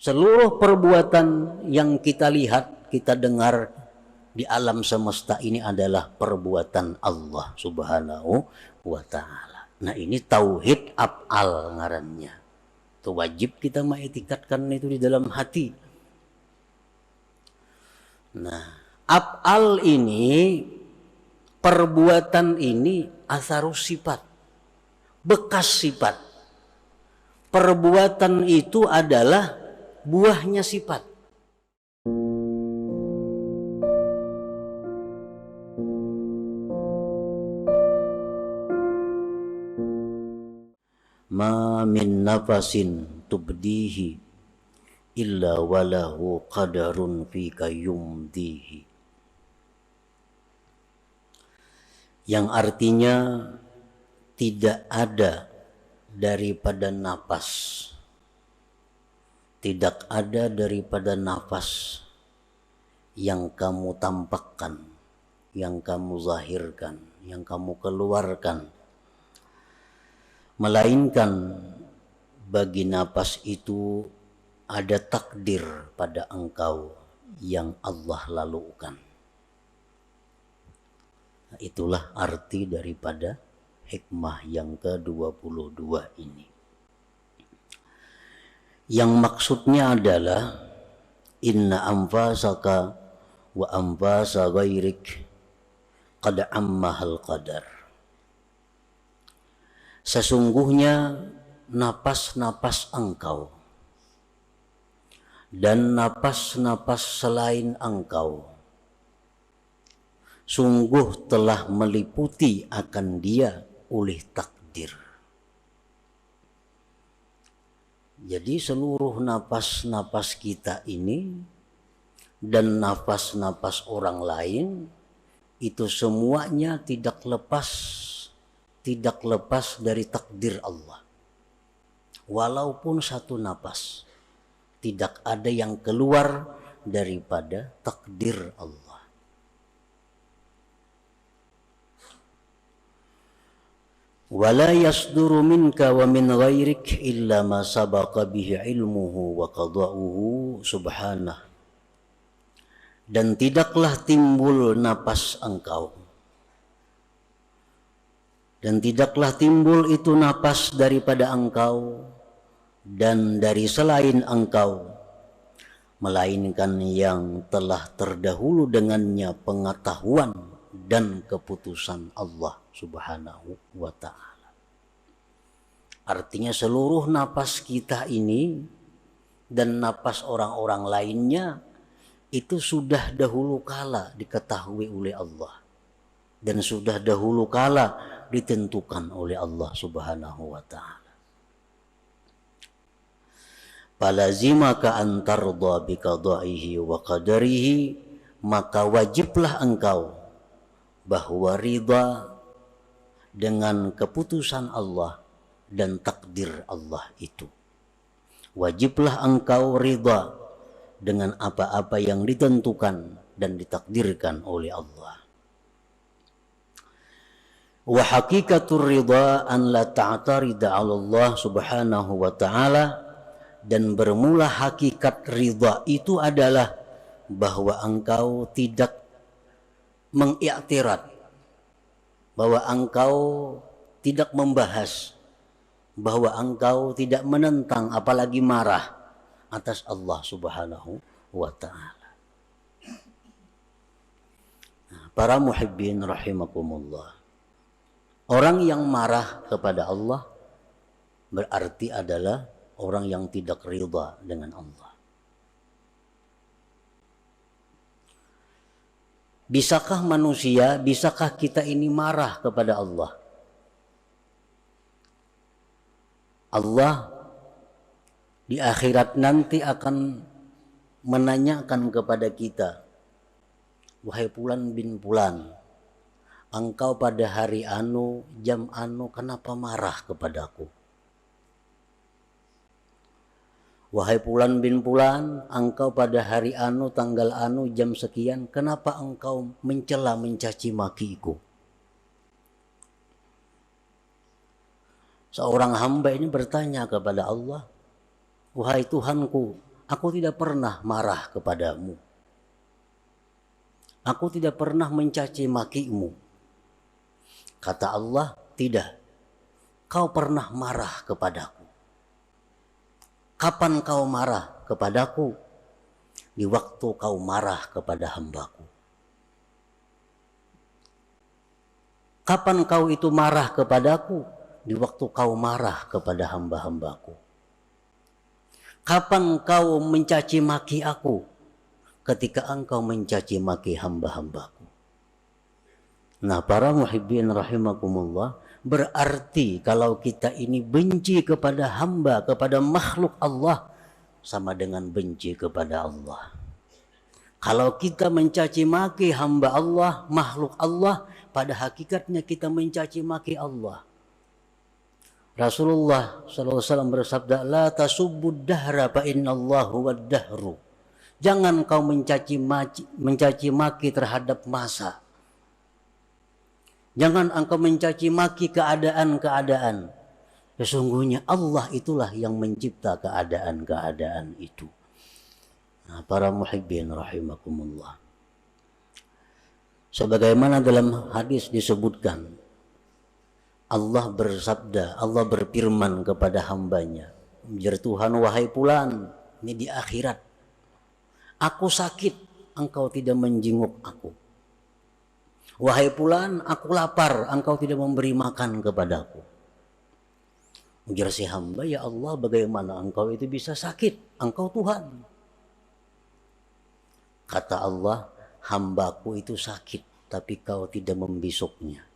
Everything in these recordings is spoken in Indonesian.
Seluruh perbuatan yang kita lihat, kita dengar di alam semesta ini adalah perbuatan Allah Subhanahu wa ta'ala. Nah, ini tauhid af'al ngarannya. Itu wajib kita mengetikatkan itu di dalam hati. Nah, af'al ini, perbuatan ini asarus sifat, bekas sifat. Perbuatan itu adalah buahnya sifat. Ma min nafasin tubdihi illa walahu qadarun fika yumdihi. Yang artinya tidak ada daripada napas, tidak ada daripada nafas yang kamu tampakkan, yang kamu zahirkan, yang kamu keluarkan, melainkan bagi napas itu ada takdir pada engkau yang Allah lalukan. Nah, itulah arti daripada hikmah yang ke-22 ini. Yang maksudnya adalah inna anfasaka wa anfasa ghairik qad ammahal qadar. Sesungguhnya napas-napas engkau dan napas-napas selain engkau sungguh telah meliputi akan dia oleh takdir. Jadi seluruh napas-napas kita ini dan napas-napas orang lain itu semuanya tidak lepas dari takdir Allah. Walaupun satu napas, tidak ada yang keluar daripada takdir Allah. Wala yasduru minka wa min ghairik illa ma sabaqa bihi ilmuhu wa qada'uhu subhanah. Dan tidaklah timbul napas engkau, dan tidaklah timbul itu napas daripada engkau dan dari selain engkau, melainkan yang telah terdahulu dengannya pengetahuan dan keputusan Allah Subhanahu wa ta'ala. Artinya seluruh napas kita ini dan napas orang-orang lainnya itu sudah dahulu kala diketahui oleh Allah dan sudah dahulu kala ditentukan oleh Allah Subhanahu wa ta'ala. Falazimaka an tarda biqada'ihi wa qadarihi, maka wajiblah engkau bahwa ridha dengan keputusan Allah dan takdir Allah itu. Wajiblah engkau ridha dengan apa-apa yang ditentukan dan ditakdirkan oleh Allah. Wa hakikatur ridha an la ta'tarida 'ala Allah Subhanahu wa ta'ala, dan bermula hakikat ridha itu adalah bahwa engkau tidak mengiktirad, bahwa engkau tidak membahas, bahwa engkau tidak menentang apalagi marah atas Allah Subhanahu wa ta'ala. Para muhibbin rahimakumullah, orang yang marah kepada Allah berarti adalah orang yang tidak ridha dengan Allah. Bisakah manusia, bisakah kita ini marah kepada Allah? Allah di akhirat nanti akan menanyakan kepada kita, wahai Fulan bin Fulan, engkau pada hari anu, jam anu, kenapa marah kepadaku? Wahai Fulan bin Fulan, engkau pada hari anu, tanggal anu, jam sekian, kenapa engkau mencela, mencaci makiku? Seorang hamba ini bertanya kepada Allah, wahai Tuhanku, Aku tidak pernah marah kepadamu. Aku tidak pernah mencaci makimu. Kata Allah, tidak. Kau pernah marah kepadaku. Kapan kau marah kepadaku? Di waktu kau marah kepada hambaku. Kapan kau itu marah kepadaku? Di waktu kau marah kepada hamba-hambaku. Kapan kau mencaci maki aku? Ketika engkau mencaci maki hamba-hambaku. Nah, para muhibbin rahimakumullah, berarti kalau kita ini benci kepada hamba, kepada makhluk Allah, sama dengan benci kepada Allah. Kalau kita mencaci maki hamba Allah, makhluk Allah, pada hakikatnya kita mencaci maki Allah. Rasulullah SAW bersabda, la tasubbud dahra fa innallahu wad dahru. Jangan kau mencaci maki terhadap masa. Jangan engkau mencaci maki keadaan-keadaan. Sesungguhnya Allah itulah yang mencipta keadaan-keadaan itu. Nah, para muhibbin rahimakumullah. Sebagaimana dalam hadis disebutkan, Allah bersabda, Allah berfirman kepada hambanya, "Ya Tuhan, wahai fulan, ini di akhirat. Aku sakit, engkau tidak menjenguk aku. Wahai fulan, aku lapar, engkau tidak memberi makan kepadaku." Ujar si hamba, "Ya Allah, bagaimana engkau itu bisa sakit? Engkau Tuhan." Kata Allah, "Hambaku itu sakit, tapi kau tidak membisuknya."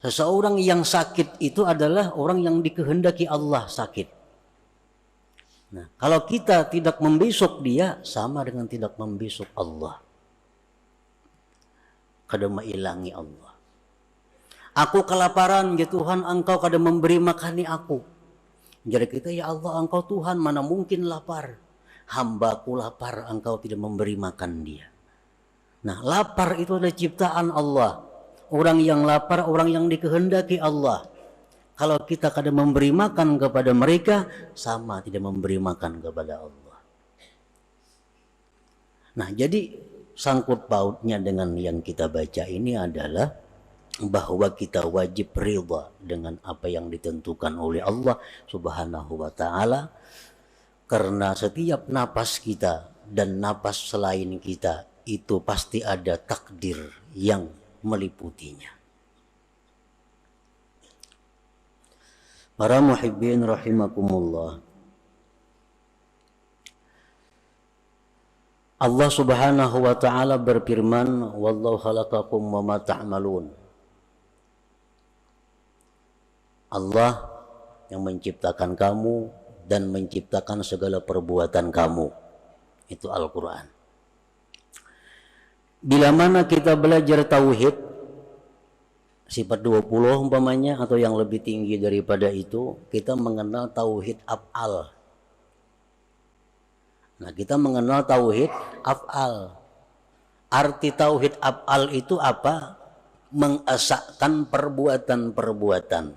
Seseorang yang sakit itu adalah orang yang dikehendaki Allah sakit. Nah, kalau kita tidak membisuk dia, sama dengan tidak membisuk Allah. Kada mailangi Allah. Aku kelaparan, ya Tuhan, engkau kada memberi makani aku. Jadi kita, ya Allah, engkau Tuhan, mana mungkin lapar. Hambaku lapar, engkau tidak memberi makan dia. Nah, lapar itu adalah ciptaan Allah. Orang yang lapar, orang yang dikehendaki Allah. Kalau kita kada memberi makan kepada mereka, sama tidak memberi makan kepada Allah. Nah, jadi sangkut pautnya dengan yang kita baca ini adalah bahwa kita wajib ridha dengan apa yang ditentukan oleh Allah Subhanahu wa ta'ala, karena setiap napas kita dan napas selain kita itu pasti ada takdir yang meliputinya. Para muhibbin rahimakumullah, Allah Subhanahu wa ta'ala berfirman, "Wallahu khalaqakum wa ma ta'malun." Allah yang menciptakan kamu dan menciptakan segala perbuatan kamu. Itu Al-Quran. Bila mana kita belajar tauhid, sifat 20 umpamanya, atau yang lebih tinggi daripada itu, kita mengenal tauhid af'al. Nah, kita mengenal tauhid af'al. Arti tauhid af'al itu apa? Mengesahkan perbuatan-perbuatan.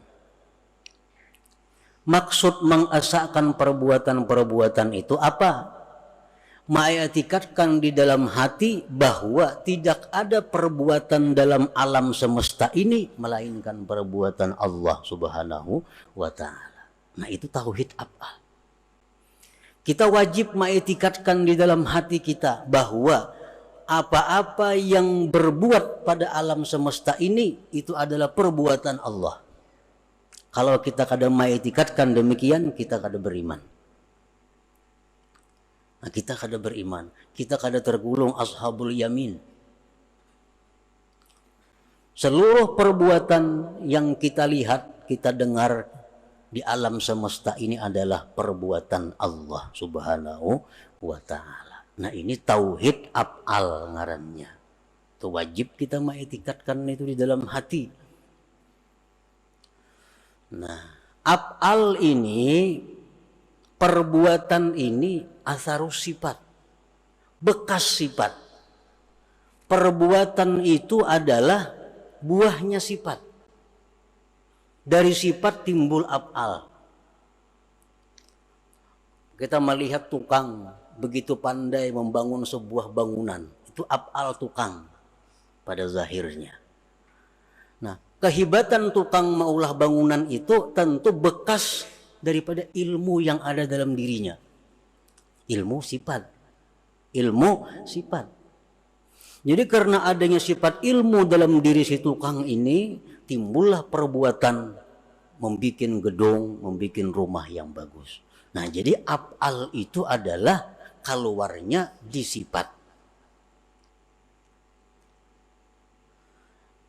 Maksud mengesahkan perbuatan-perbuatan itu apa? Mengitikadkan di dalam hati bahwa tidak ada perbuatan dalam alam semesta ini melainkan perbuatan Allah Subhanahu wa ta'ala. Nah, itu tauhid af'al. Kita wajib mengitikadkan di dalam hati kita bahwa apa-apa yang berbuat pada alam semesta ini itu adalah perbuatan Allah. Kalau kita kada mengitikadkan demikian, kita kada beriman. Nah, kita kada beriman, kita kada tergolong ashabul yamin. Seluruh perbuatan yang kita lihat, kita dengar di alam semesta ini adalah perbuatan Allah Subhanahu wa ta'ala. Nah, ini tauhid af'al ngarannya. Itu wajib kita mengitikadkan itu di dalam hati. Nah, af'al ini, perbuatan ini asarus sifat, bekas sifat. Perbuatan itu adalah buahnya sifat. Dari sifat timbul af'al. Kita melihat tukang begitu pandai membangun sebuah bangunan, itu af'al tukang pada zahirnya. Nah, kehebatan tukang maulah bangunan itu tentu bekas daripada ilmu yang ada dalam dirinya. Ilmu sifat. Jadi karena adanya sifat ilmu dalam diri si tukang ini, timbullah perbuatan membuat gedung, membuat rumah yang bagus. Nah, jadi af'al itu adalah keluarnya di sifat.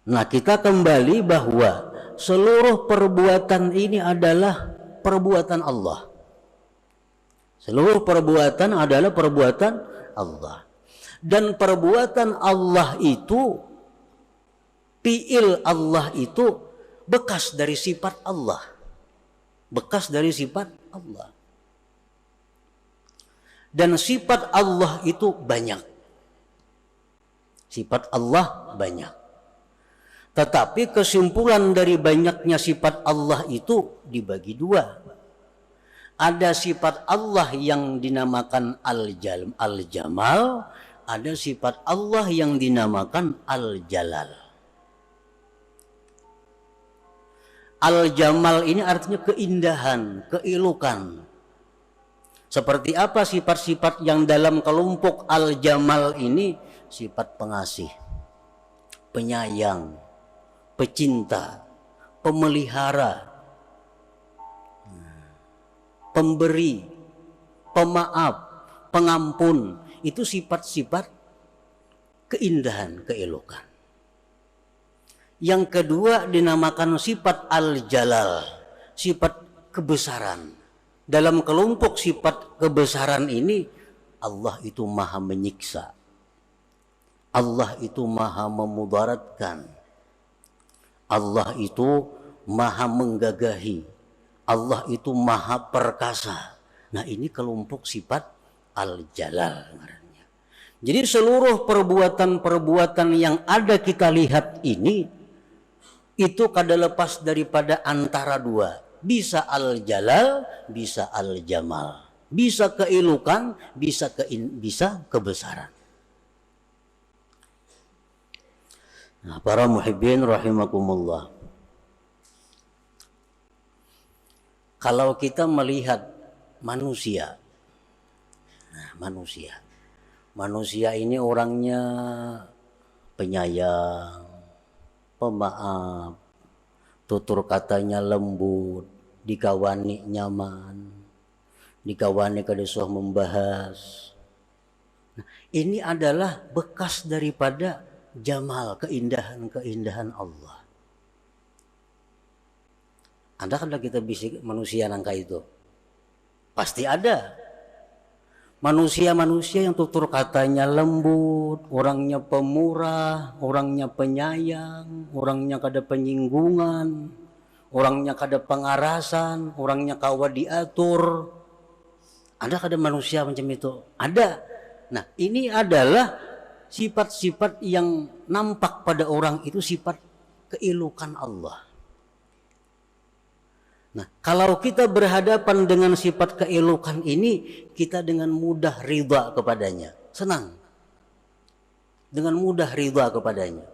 Nah, kita kembali bahwa seluruh perbuatan ini adalah perbuatan Allah. Seluruh perbuatan adalah perbuatan Allah. Dan perbuatan Allah itu, fi'il Allah itu bekas dari sifat Allah. Bekas dari sifat Allah. Dan sifat Allah itu banyak. Sifat Allah banyak. Tetapi kesimpulan dari banyaknya sifat Allah itu dibagi dua. Ada sifat Allah yang dinamakan Al-Jamal, ada sifat Allah yang dinamakan Al-Jalal. Al-Jamal ini artinya keindahan, keelukan. Seperti apa sifat-sifat yang dalam kelompok Al-Jamal ini? Sifat pengasih, penyayang, pecinta, pemelihara, pemberi, pemaaf, pengampun. Itu sifat-sifat keindahan, keelokan. Yang kedua dinamakan sifat Al-Jalal, sifat kebesaran. Dalam kelompok sifat kebesaran ini, Allah itu maha menyiksa. Allah itu maha memudaratkan. Allah itu maha menggagahi. Allah itu maha perkasa. Nah, ini kelompok sifat Al-Jalal. Jadi seluruh perbuatan-perbuatan yang ada kita lihat ini, itu kada lepas daripada antara dua. Bisa Al-Jalal, bisa Al-Jamal. Bisa keelukan, bisa kebesaran. Nah, para muhibbin rahimakumullah. Kalau kita melihat manusia, manusia ini orangnya penyayang, pemaaf, tutur katanya lembut, dikawani nyaman, dikawani kada susah membahas. Nah, ini adalah bekas daripada jamal, keindahan Allah. Ada kan kita bisik manusia nangka itu? Pasti ada. Manusia-manusia yang tutur katanya lembut, orangnya pemurah, orangnya penyayang, orangnya kada penyinggungan, orangnya kada pengarasan, orangnya kawa diatur. Ada kada manusia macam itu? Ada. Nah, ini adalah sifat-sifat yang nampak pada orang itu, sifat keelukan Allah. Nah, kalau kita berhadapan dengan sifat keelukan ini, kita dengan mudah ridha kepadanya, senang. Dengan mudah ridha kepadanya.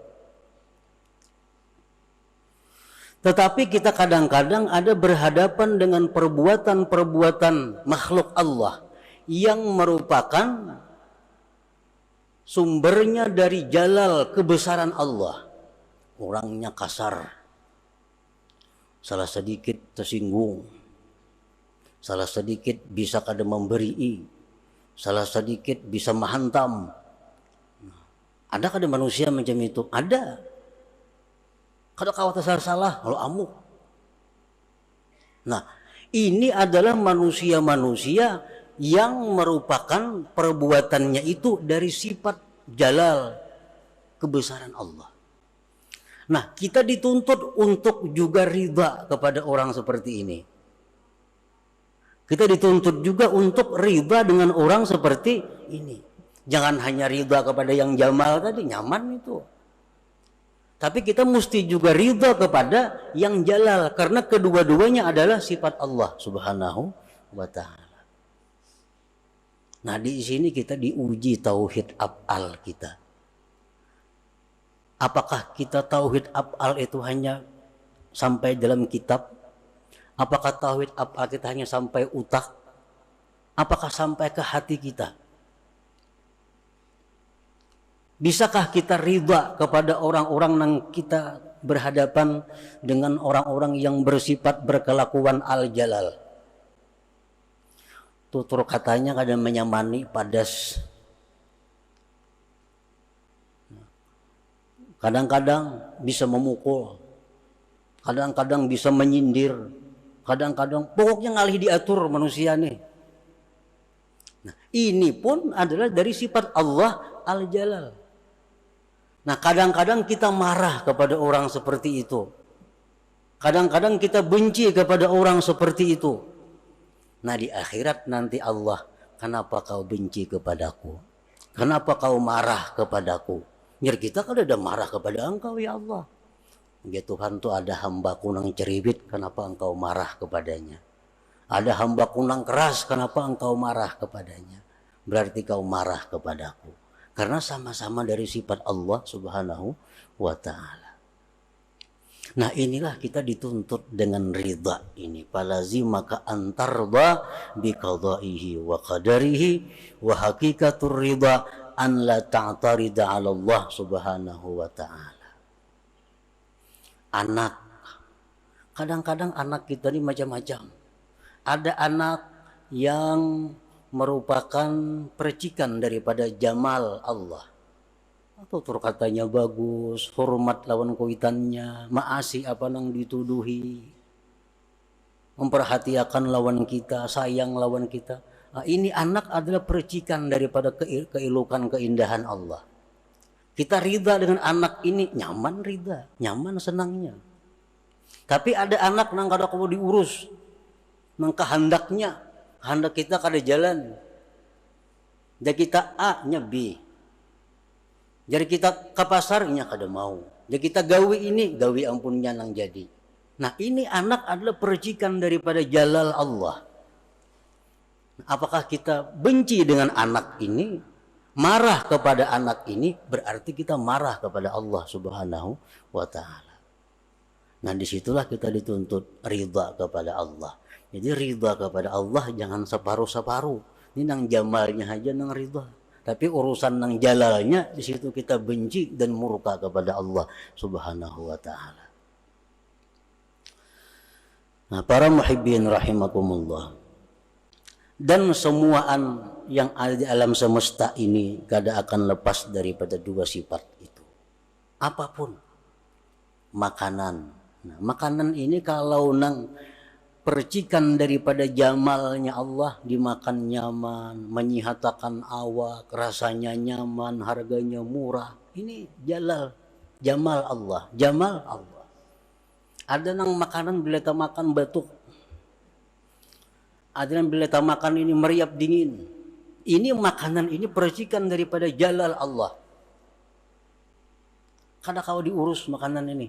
Tetapi kita kadang-kadang ada berhadapan dengan perbuatan-perbuatan makhluk Allah yang merupakan sumbernya dari jalal kebesaran Allah. Orangnya kasar, salah sedikit tersinggung, salah sedikit bisa kada memberi, salah sedikit bisa menghantam. Ada kada manusia macam itu? Ada. Kada kawat salah kalau amuk. Nah, ini adalah manusia-manusia yang merupakan perbuatannya itu dari sifat jalal kebesaran Allah. Nah, kita dituntut untuk juga ridha kepada orang seperti ini. Kita dituntut juga untuk ridha dengan orang seperti ini. Jangan hanya ridha kepada yang jamal tadi, nyaman itu. Tapi kita mesti juga ridha kepada yang jalal, karena kedua-duanya adalah sifat Allah Subhanahu wa ta'ala. Nah, di sini kita diuji tauhid af'al kita. Apakah kita tauhid af'al itu hanya sampai dalam kitab? Apakah tauhid af'al kita hanya sampai utak? Apakah sampai ke hati kita? Bisakah kita ridha kepada orang-orang yang kita berhadapan dengan orang-orang yang bersifat berkelakuan al-jalal? Tutur katanya kadang menyamani, padas. Kadang-kadang bisa memukul, kadang-kadang bisa menyindir, kadang-kadang pokoknya ngalih diatur manusia nih. Nah, ini pun adalah dari sifat Allah al-jalal. Nah, kadang-kadang kita marah kepada orang seperti itu. Kadang-kadang kita benci kepada orang seperti itu. Nah, di akhirat nanti Allah, kenapa kau benci kepadaku? Kenapa kau marah kepadaku? Biar kita kan ada marah kepada engkau ya Allah. Ya Tuhan, tuh ada hambaku nang ceribit, kenapa engkau marah kepadanya? Ada hambaku nang keras, kenapa engkau marah kepadanya? Berarti kau marah kepadaku. Karena sama-sama dari sifat Allah subhanahu wa ta'ala. Nah, inilah kita dituntut dengan ridha ini. Falazim maka antarda biqadaihi wa qadarihi wa hakikatur ridha an la ta'tarida 'ala Allah subhanahu wa ta'ala. Anak, kadang-kadang anak kita ini macam-macam. Ada anak yang merupakan percikan daripada jamal Allah. Tutur katanya bagus, hormat lawan kuitannya, maasi apa nang dituduhi, memperhatikan lawan kita, sayang lawan kita. Nah, ini anak adalah percikan daripada keelokan keindahan Allah. Kita ridha dengan anak ini, nyaman ridha, nyaman senangnya. Tapi ada anak nang kada mau diurus, nang kehendaknya, kehendak kita kada jalan. Jadi kita A nya B. Jadi kita ke pasarnya kada mau. Jadi kita gawi ini, gawi ampunnya nang jadi. Nah, ini anak adalah percikan daripada jalal Allah. Apakah kita benci dengan anak ini, marah kepada anak ini, berarti kita marah kepada Allah subhanahu wa ta'ala. Nah, disitulah kita dituntut ridha kepada Allah. Jadi ridha kepada Allah jangan separuh-separuh. Ini nang jamalnya aja nang ridha. Tapi urusan nang jalalnya, disitu kita benci dan murka kepada Allah subhanahu wa ta'ala. Nah, para muhibbin rahimakumullah. Dan semuaan yang ada di alam semesta ini kada akan lepas daripada dua sifat itu. Apapun. Makanan. Nah, makanan ini kalau nang percikan daripada jamalnya Allah, dimakan nyaman, menyihatakan awak, rasanya nyaman, harganya murah. Ini jalal, jamal Allah, jamal Allah. Ada nang makanan bila kita makan batuk. Ada yang bila kita makan ini meriap dingin. Ini makanan ini percikan daripada jalal Allah. Kada kau diurus makanan ini.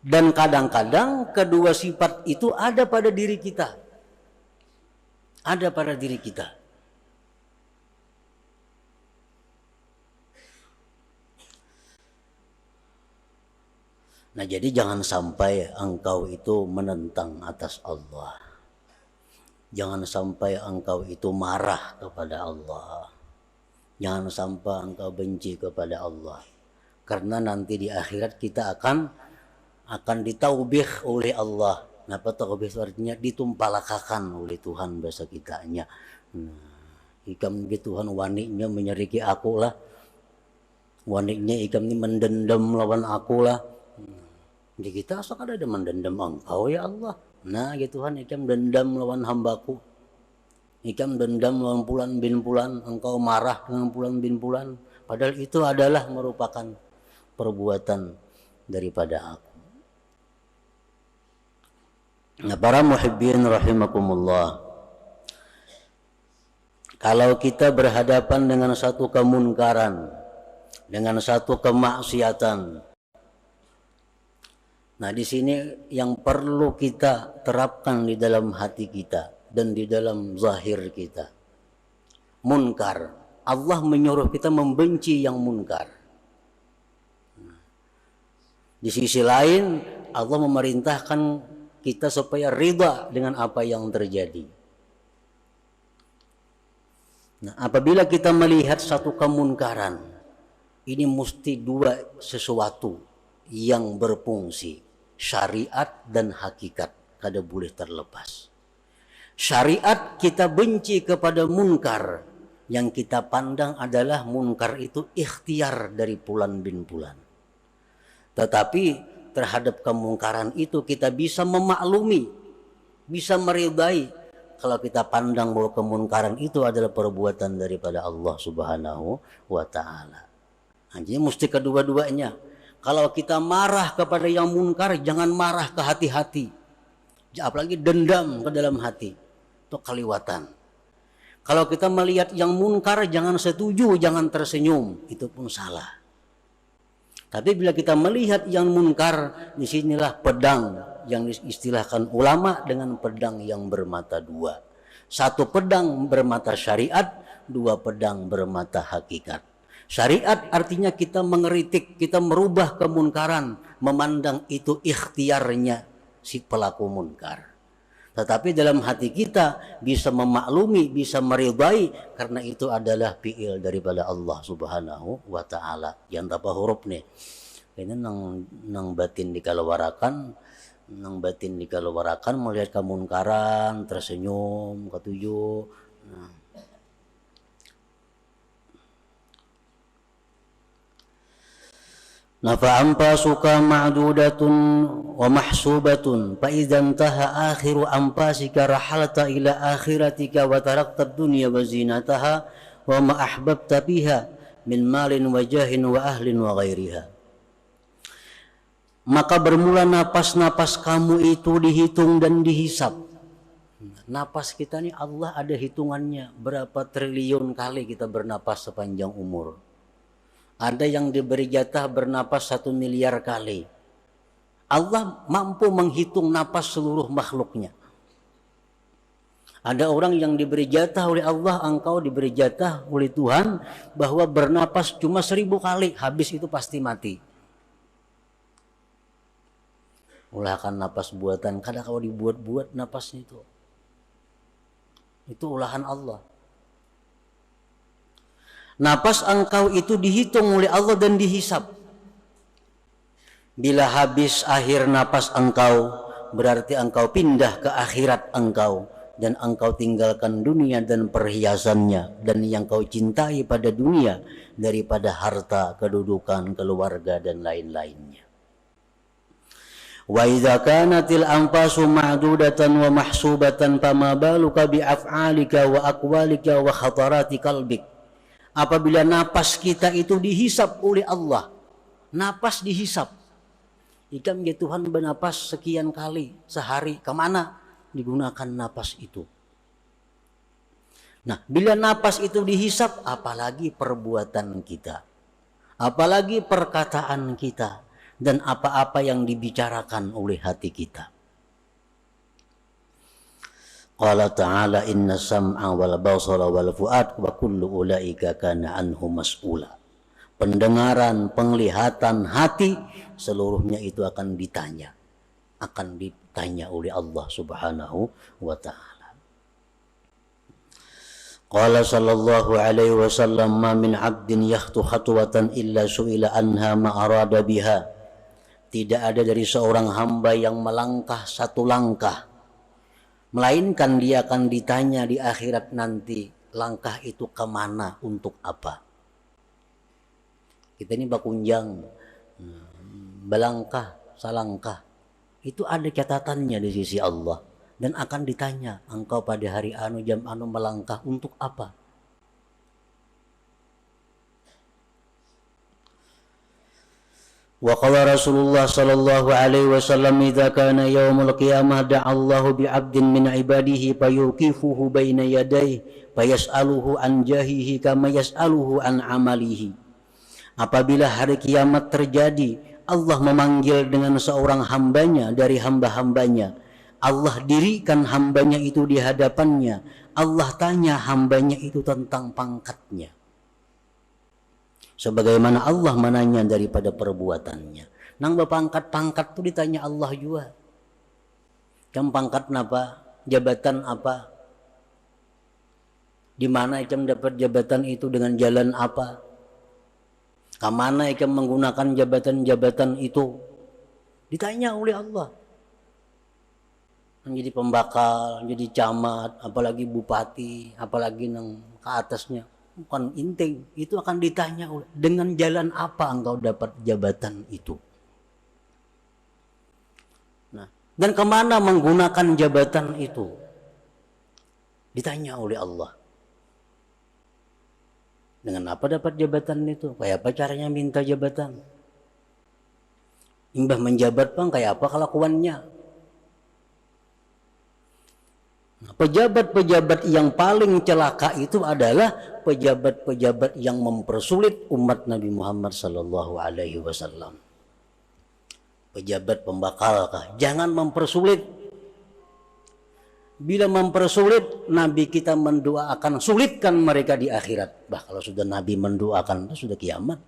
Dan kadang-kadang kedua sifat itu ada pada diri kita. Ada pada diri kita. Nah, jadi jangan sampai engkau itu menentang atas Allah. Jangan sampai engkau itu marah kepada Allah. Jangan sampai engkau benci kepada Allah. Karena nanti di akhirat kita akan ditaubih oleh Allah. Napa taubih artinya ditumpalakakan oleh Tuhan bahasa kitanya. Nah, ikam gitu Tuhan waniknya menyeriki aku lah. Waniknya ikam ini mendendam lawan aku lah. Jadi kita asal ada mendendam engkau ya Allah. Nah gitu Tuhan, ikam dendam lawan hambaku. Ikam dendam lawan Fulan bin Fulan. Engkau marah dengan Fulan bin Fulan. Padahal itu adalah merupakan perbuatan daripada aku. Nah, para muhibbin rahimakumullah. Kalau kita berhadapan dengan satu kemunkaran, dengan satu kemaksiatan, nah, di sini yang perlu kita terapkan di dalam hati kita, dan di dalam zahir kita. Munkar, Allah menyuruh kita membenci yang munkar. Di sisi lain Allah memerintahkan kita supaya ridha dengan apa yang terjadi. Nah, apabila kita melihat satu kemunkaran, ini mesti dua sesuatu yang berfungsi, syariat dan hakikat, kada boleh terlepas. Syariat kita benci kepada munkar, yang kita pandang adalah munkar itu ikhtiar dari Fulan bin Fulan. Tetapi terhadap kemungkaran itu kita bisa memaklumi, bisa meridai kalau kita pandang bahwa kemungkaran itu adalah perbuatan daripada Allah Subhanahu wa taala. Jadi mesti kedua-duanya. Kalau kita marah kepada yang munkar, jangan marah ke hati-hati. Apalagi dendam ke dalam hati. Itu kaliwatan. Kalau kita melihat yang munkar, jangan setuju, jangan tersenyum. Itu pun salah. Tapi bila kita melihat yang munkar, disinilah pedang yang diistilahkan ulama dengan pedang yang bermata dua. Satu pedang bermata syariat, dua pedang bermata hakikat. Syariat artinya kita mengeritik, kita merubah kemunkaran, memandang itu ikhtiarnya si pelaku munkar. Tetapi dalam hati kita bisa memaklumi, bisa meridai, karena itu adalah fi'il daripada Allah Subhanahu wa taala. Yang apa huruf nih? Ini nang batin dikalawarakan, melihat kemunkaran, tersenyum, ketujuh. Fa'ampasuka ma'dudatun wa mahsubatun fa idza intaha akhiru ampasika rahalta ila akhiratika wa tarakta ad-dunya wa zinataha wa ma ahbabta biha min malin wa jahin wa ahlin wa ghairiha. Maka bermula napas-napas kamu itu dihitung dan dihisap. Napas kita ini Allah ada hitungannya, berapa triliun kali kita bernapas sepanjang umur. Ada yang diberi jatah bernapas 1 miliar kali. Allah mampu menghitung napas seluruh makhluknya. Ada orang yang diberi jatah oleh Allah, engkau diberi jatah oleh Tuhan bahwa bernapas cuma 1000 kali, habis itu pasti mati. Ulahkan napas buatan, kadang kalau dibuat-buat napasnya itu ulahan Allah. Napas engkau itu dihitung oleh Allah dan dihisap. Bila habis akhir napas engkau, berarti engkau pindah ke akhirat engkau, dan engkau tinggalkan dunia dan perhiasannya dan yang kau cintai pada dunia daripada harta, kedudukan, keluarga dan lain-lainnya. Wa idza kanatil anfasu ma'dudatan wa mahsubatan fama baluka bi af'alika wa aqwalika wa khatarati qalbik. Apabila napas kita itu dihisap oleh Allah, napas dihisap. Ikan ya Tuhan bernapas sekian kali sehari, kemana digunakan napas itu? Nah, bila napas itu dihisap, apalagi perbuatan kita, apalagi perkataan kita, dan apa-apa yang dibicarakan oleh hati kita. Qala ta'ala inna sam'a wal basara wal fu'ad wa kullu ulaika kana anhu mas'ula. Pendengaran, penglihatan, hati seluruhnya itu akan ditanya oleh Allah Subhanahu wa ta'ala. Qala sallallahu alaihi wasallam ma min 'abdin yakhtu khatwatan illa su'ila anha ma arada biha. Tidak ada dari seorang hamba yang melangkah satu langkah, melainkan dia akan ditanya di akhirat nanti, langkah itu kemana, untuk apa. Kita ini bakunjang, belangkah, salangkah, itu ada catatannya di sisi Allah. Dan akan ditanya, engkau pada hari anu jam anu melangkah untuk apa. Wa qala Rasulullah sallallahu alaihi wasallam idza kana yaumul qiyamah da'a Allahu bi 'abdin min 'ibadihi fayuqifuhu baina yadayhi fayas'aluhu an jahihi kama yas'aluhu an amalihi. Apabila hari kiamat terjadi, Allah memanggil dengan seorang hambanya dari hamba-hambanya. Allah dirikan hambanya itu di hadapannya. Allah tanya hambanya itu tentang pangkatnya. Sebagaimana Allah menanya daripada perbuatannya. Nang berpangkat-pangkat itu ditanya Allah juga. Kamu pangkat apa? Jabatan apa? Di mana ikam dapat jabatan itu, dengan jalan apa? Kemana ikam menggunakan jabatan-jabatan itu? Ditanya oleh Allah. Menjadi pembakal, jadi camat, apalagi bupati, apalagi nang ke atasnya. Bukan inting, itu akan ditanya dengan jalan apa engkau dapat jabatan itu. Nah, dan kemana menggunakan jabatan itu? Ditanya oleh Allah. Dengan apa dapat jabatan itu? Kayak apa caranya minta jabatan? Imbah menjabat bang, kayak apa kelakuannya? Pejabat-pejabat yang paling celaka itu adalah pejabat-pejabat yang mempersulit umat Nabi Muhammad sallallahu alaihi wasallam. Pejabat pembakal kah? Jangan mempersulit. Bila mempersulit, Nabi kita mendoakan sulitkan mereka di akhirat. Bah, kalau sudah Nabi mendoakan itu sudah kiamat.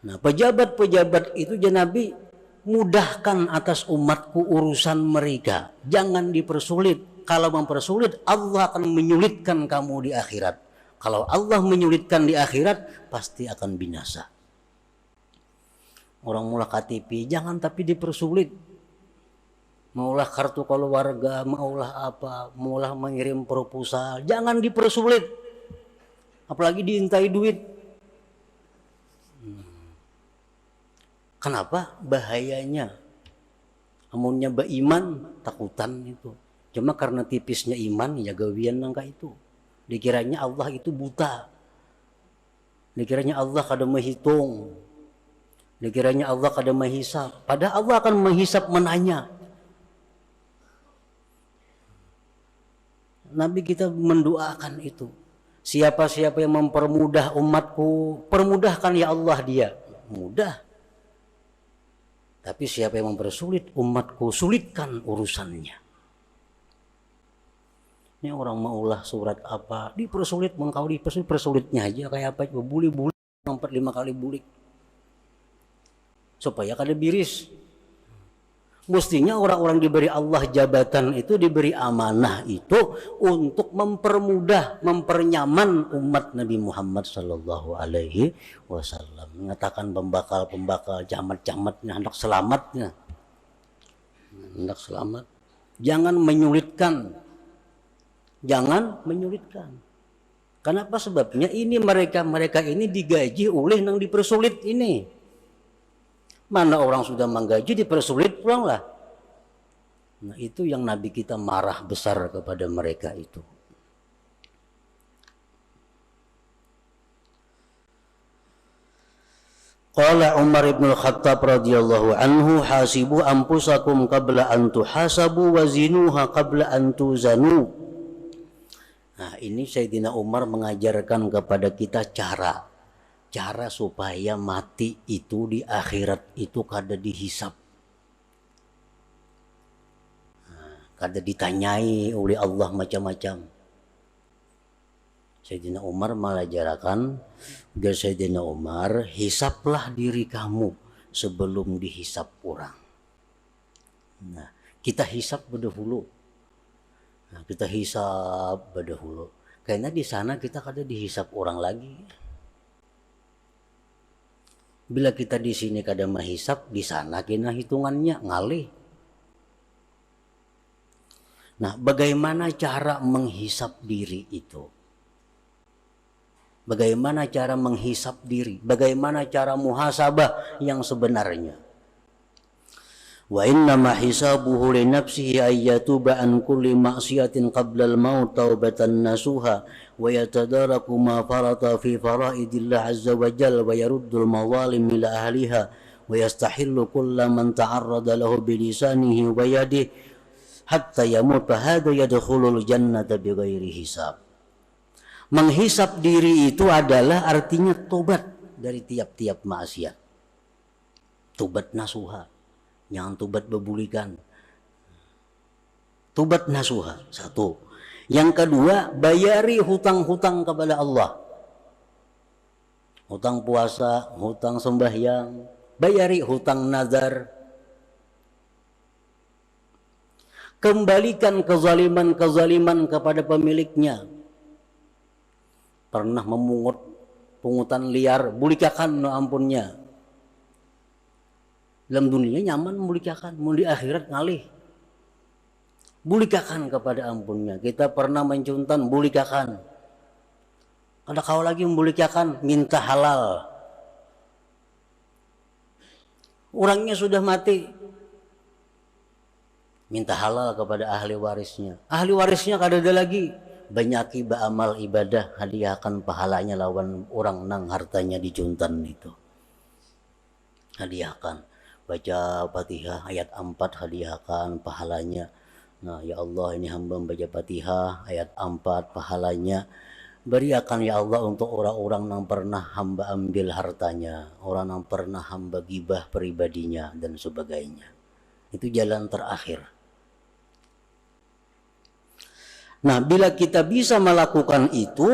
Nah, pejabat-pejabat itu Nabi mudahkan atas umatku urusan mereka. Jangan dipersulit. Kalau mempersulit, Allah akan menyulitkan kamu di akhirat. Kalau Allah menyulitkan di akhirat, pasti akan binasa. Orang mula KTP, jangan tapi dipersulit. Maulah kartu keluarga, maulah apa, maulah mengirim proposal, jangan dipersulit. Apalagi diintai duit. Kenapa? Bahayanya. Amunnya beriman, takutan itu. Cuma karena tipisnya iman, ya gawian nangka itu. Dikiranya Allah itu buta. Dikiranya Allah kada menghitung. Dikiranya Allah kada menghisap. Padahal Allah akan menghisap, menanya. Nabi kita mendoakan itu. Siapa-siapa yang mempermudah umatku, permudahkan ya Allah dia. Mudah. Tapi siapa yang mempersulit umatku, sulitkan urusannya. Ini orang maulah surat apa, dipersulit, mengkau dipersulit, persulitnya aja kayak apa, bulik-bulik, 4-5 kali bulik. Supaya kada biris. Mestinya orang-orang diberi Allah jabatan itu, diberi amanah itu untuk mempermudah, mempernyaman umat Nabi Muhammad sallallahu alaihi wasallam. Mengatakan pembakal-pembakal, camat-camatnya, hendak selamatnya. Hendak selamat. Jangan menyulitkan. Jangan menyulitkan. Kenapa sebabnya? Ini mereka ini digaji oleh yang dipersulit ini. Mana orang sudah menggaji dipersulit pulanglah. Nah, itu yang Nabi kita marah besar kepada mereka itu. Qala Umar ibn al-Khattab radhiyallahu anhu, hasibu anfusakum qabla an tuhasabu wa zinuha qabla an tuzanu. Nah, ini Sayyidina Umar mengajarkan kepada kita cara supaya mati itu di akhirat itu kada dihisap. Kada ditanyai oleh Allah macam-macam. Sayyidina Umar mengajarkan, biar Sayyidina Umar, hisaplah diri kamu sebelum dihisap orang. Nah, kita hisap berdahulu. Karena di sana kita kada dihisap orang lagi. Bila kita di sini kada menghisap, di sana kena hitungannya ngalih. Nah, bagaimana cara menghisap diri itu? Bagaimana cara menghisap diri? Bagaimana cara muhasabah yang sebenarnya? Wa inna ma hisabuhu li nafsihi ayyatuba an kulli ma'siyatin qabla al-maut taubatan nasuha wa yatadaraku ma farata fi faraidillah azza wa jalla wa yaruddul mawalim ila ahliha wa yastahillu kulla man ta'arrada lahu bilisanihi wa yadihi hatta yamut hadha yadkhulul jannata bighairi hisab. Menghisap diri itu adalah artinya tobat dari tiap-tiap maksiat. Tobat nasuha. Jangan tobat bebulikan. Tubat nasuha, satu. Yang kedua, bayari hutang-hutang kepada Allah. Hutang puasa, hutang sembahyang, bayari hutang nazar. Kembalikan kezaliman-kezaliman kepada pemiliknya. Pernah memungut pungutan liar, bulikakan no ampunnya. Dalam dunia nyaman bulikakan, mau di akhirat ngalih. Bulikakan kepada ampunnya. Kita pernah mencuntan, bulikakan. Ada kau lagi membulikakan, minta halal. Orangnya sudah mati, minta halal kepada ahli warisnya. Ahli warisnya kada ada lagi, banyaki ba'amal ibadah, hadiahkan pahalanya lawan orang nang hartanya dicuntan itu. Hadiahkan, baca Fatihah ayat 4, hadiahkan pahalanya. Nah, ya Allah, ini hamba membaca Fatihah ayat 4, pahalanya beriakan ya Allah untuk orang-orang yang pernah hamba ambil hartanya, orang yang pernah hamba gibah pribadinya dan sebagainya. Itu jalan terakhir. Nah, bila kita bisa melakukan itu,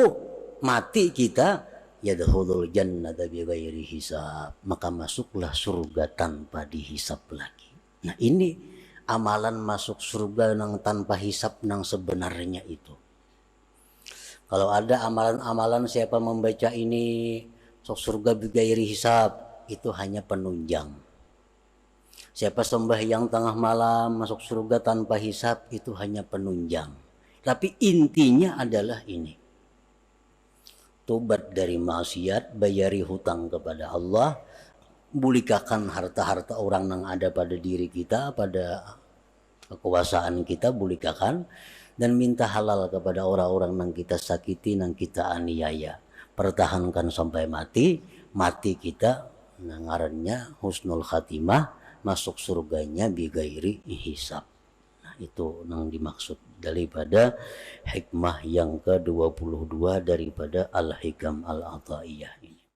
mati kita, yadkhulul jannata bighairi hisab, maka masuklah surga tanpa dihisab lagi. Nah, ini amalan masuk surga nang tanpa hisab nang sebenarnya itu. Kalau ada amalan-amalan siapa membaca ini sok surga bighairi hisab, itu hanya penunjang. Siapa sembahyang tengah malam masuk surga tanpa hisab, itu hanya penunjang. Tapi intinya adalah ini. Tobat dari maksiat, bayari hutang kepada Allah, bulikakan harta-harta orang yang ada pada diri kita, pada kekuasaan kita, bulikakan. Dan minta halal kepada orang-orang yang kita sakiti, yang kita aniaya. Pertahankan sampai mati, mati kita ngarannya husnul khatimah, masuk surganya bighairi hisab. Nah, itu yang dimaksud daripada hikmah yang ke-22 daripada Al-Hikam Al-Ataiyah ini.